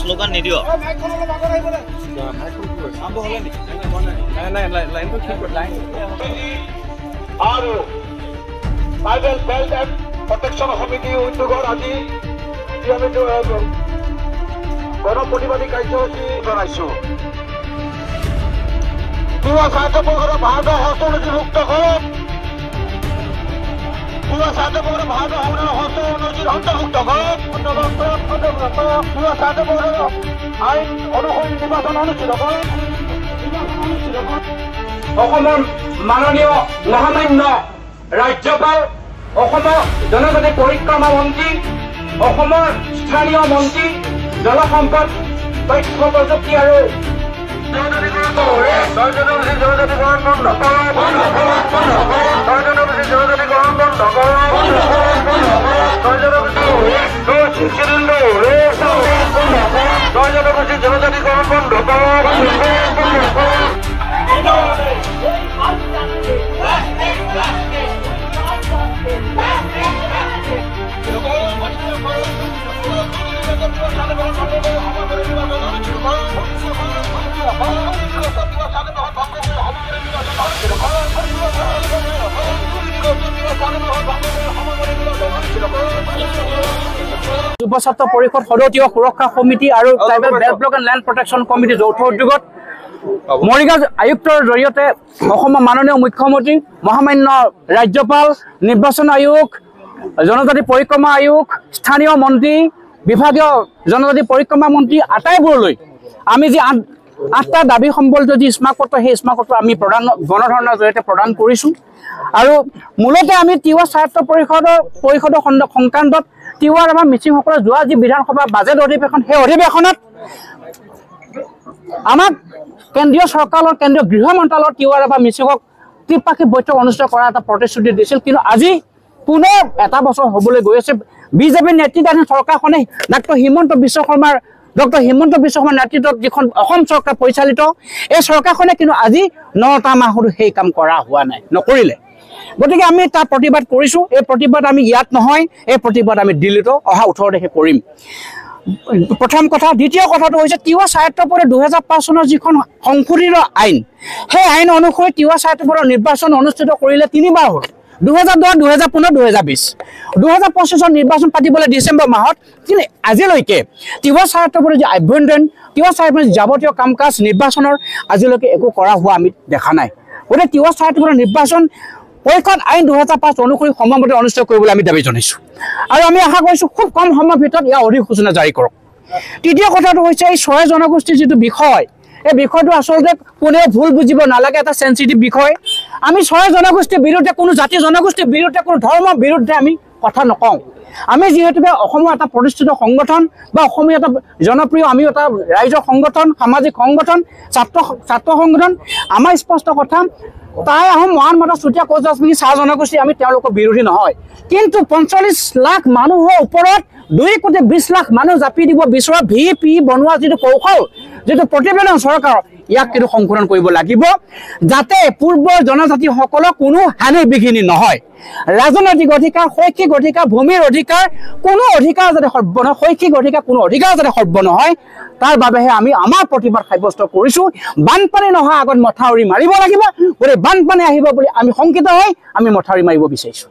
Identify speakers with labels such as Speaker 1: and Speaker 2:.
Speaker 1: Slogan নিদিও
Speaker 2: আৰু tribal belt and protection সমিতি উদ্যোগৰ আজি আমি গণ প্ৰতিবাদী কাৰ্যসূচী জনাইছোঁ। তিৱা সাহিত্য পৰিষদৰ ভাৰতৰ হস্তনজিভুক্ত কৰক। তিৱা সাহিত্য পৰিষদৰ ভাৰতৰ হস্তনজিৰ অন্তৰ্ভুক্ত কৰক। তিৱা সাহিত্য পৰিষদৰ আইন অনুসৰি নিৰ্বাচন অনুষ্ঠিত কৰক। অসমৰ মাননীয় মহামান্য ৰাজ্যপাল, অসমৰ জনজাতি পৰিক্ৰমা মন্ত্ৰী, অসমৰ স্থানীয় মন্ত্ৰী, জলসম্পদ, তথ্য প্ৰযুক্তি আৰু জনজাতিকৰণ বন্ধ কৰক। জনজাতিকৰণ বন্ধ কৰক। জনজাতিকৰণ বন্ধ কৰক।
Speaker 3: যুৱ ছাত্ৰ পৰিষদ সদতীয় সুৰক্ষা সমিতি আৰু tribal belt block and land protection committee যৌথ উদ্যোগত মৰিগাঁও আয়ুক্তৰ জৰিয়তে অসমৰ মাননীয় মুখ্যমন্ত্ৰী, মহামান্য ৰাজ্যপাল, নিৰ্বাচন আয়োগ, জনজাতি পৰিক্ৰমা আয়োগ, স্থানীয় মন্ত্ৰী, বিভাগীয় জনজাতি পৰিক্ৰমা মন্ত্ৰী আটাইবোৰলৈ আমি যি 8টা দাবী সম্বলিত যি স্মাৰকপত্ৰ, সেই স্মাৰকপত্ৰ আমি গণধৰ্ণাৰ জৰিয়তে প্ৰদান কৰিছোঁ। আৰু মূলতে আমি তিৱা সাহিত্য পৰিষদৰ সংক্ৰান্তত তিৱা আমাৰ মিচিংসকলৰ যোৱা যি বিধানসভা বাজেট অধিৱেশন, সেই অধিৱেশনত আমাক কেন্দ্ৰীয় চৰকাৰৰ কেন্দ্ৰীয় গৃহ মন্ত্ৰালয়ৰ তিৱা বা মিচিংক ত্ৰিপাক্ষিক বৈঠক অনুষ্ঠিত কৰাৰ এটা প্ৰতিশ্ৰুতি দিছিল। কিন্তু আজি পুনৰ এটা বছৰ হ'বলৈ গৈ আছে। বিজেপিৰ নেতৃত্বাধীন চৰকাৰখনে ডক্টৰ হিমন্ত বিশ্ব শৰ্মাৰ নেতৃত্বত যিখন অসম চৰকাৰ পৰিচালিত, এই চৰকাৰখনে কিন্তু আজি 9টা মাহতো সেই কাম কৰা হোৱা নাই, নকৰিলে। গতিকে আমি তাৰ প্ৰতিবাদ কৰিছোঁ। এই প্ৰতিবাদ আমি ইয়াত নহয়, এই প্ৰতিবাদ আমি দিল্লীতো অহা 18 তাৰিখে কৰিম। প্ৰথম কথা। দ্বিতীয় কথাটো হৈছে তিৱা সাহিত্য পৰিষদ 2005 চনৰ যিখন সংশোধিত আইন, সেই আইন অনুসৰি তিৱা সাহিত্য পৰিষদৰ নিৰ্বাচন অনুষ্ঠিত কৰিলে 3বাৰ হ'ল। 2010, 2015, 2020। 2025 নিৰ্বাচন পাতিবলৈ ডিচেম্বৰ মাহত। কিন্তু আজিলৈকে তিৱা সাহিত্য পৰিষদৰ যি আভ্যন্তৰীণ তিৱা সাহিত্য পৰিষদৰ যাৱতীয় কাম কাজ নিৰ্বাচনৰ আজিলৈকে একো কৰা হোৱা আমি দেখা নাই। গতিকে তিৱা সাহিত্য পৰিষদৰ নিৰ্বাচন পৰিষদ আইন 2005 অনুসৰি সময়মতে অনুষ্ঠিত কৰিবলৈ আমি দাবী জনাইছোঁ। আৰু আমি আশা কৰিছোঁ খুব কম সময়ৰ ভিতৰত ইয়াৰ অধিসূচনা জাৰি কৰক। তৃতীয় কথাটো হৈছে এই 6 জনগোষ্ঠীৰ যিটো বিষয়, এই বিষয়টো আচলতে কোনেও ভুল বুজিব নালাগে, এটা সেন্সিটিভ বিষয়। আমি 6 জনগোষ্ঠীৰ বিৰুদ্ধে, কোনো জাতি জনগোষ্ঠীৰ বিৰুদ্ধে, কোনো ধৰ্মৰ বিৰুদ্ধে আমি কথা নকওঁ। আমি যিহেতু অসমৰ এটা প্ৰতিষ্ঠিত সংগঠন বা অসমীয়া এটা জনপ্ৰিয়, আমি এটা ৰাইজৰ সংগঠন, সামাজিক সংগঠন, ছাত্ৰ সংগঠন, আমাৰ স্পষ্ট কথা, তাই আহোম মহান মতা চুতীয়া কোচ ৰাজবংশী চাহ জনগোষ্ঠী আমি তেওঁলোকৰ বিৰোধী নহয়। কিন্তু 45 লাখ মানুহৰ ওপৰত 2 কোটি 20 লাখ মানুহ জাপি দিব বিচৰা VP বনোৱা যিটো কৌশল, যিটো প্ৰতিবেদন চৰকাৰৰ, ইয়াক কিন্তু সংশোধন কৰিব লাগিব, যাতে পূৰ্বৰ জনজাতিসকলক কোনো হানি বিঘিনি নহয়। ৰাজনৈতিক অধিকাৰ, শৈক্ষিক অধিকাৰ, ভূমিৰ অধিকাৰ, কোনো অধিকাৰ যাতে সৰ্ব নহয়, শৈক্ষিক অধিকাৰ কোনো অধিকাৰ যাতে সৰ্ব নহয়, তাৰ বাবেহে আমি আমাৰ প্ৰতিবাদ সাব্যস্ত কৰিছোঁ। বানপানী নোহোৱাৰ আগত মথাউৰি মাৰিব লাগিব। গতিকে বানপানী আহিব বুলি আমি শংকিত হৈ আমি মথাউৰি মাৰিব বিচাৰিছোঁ।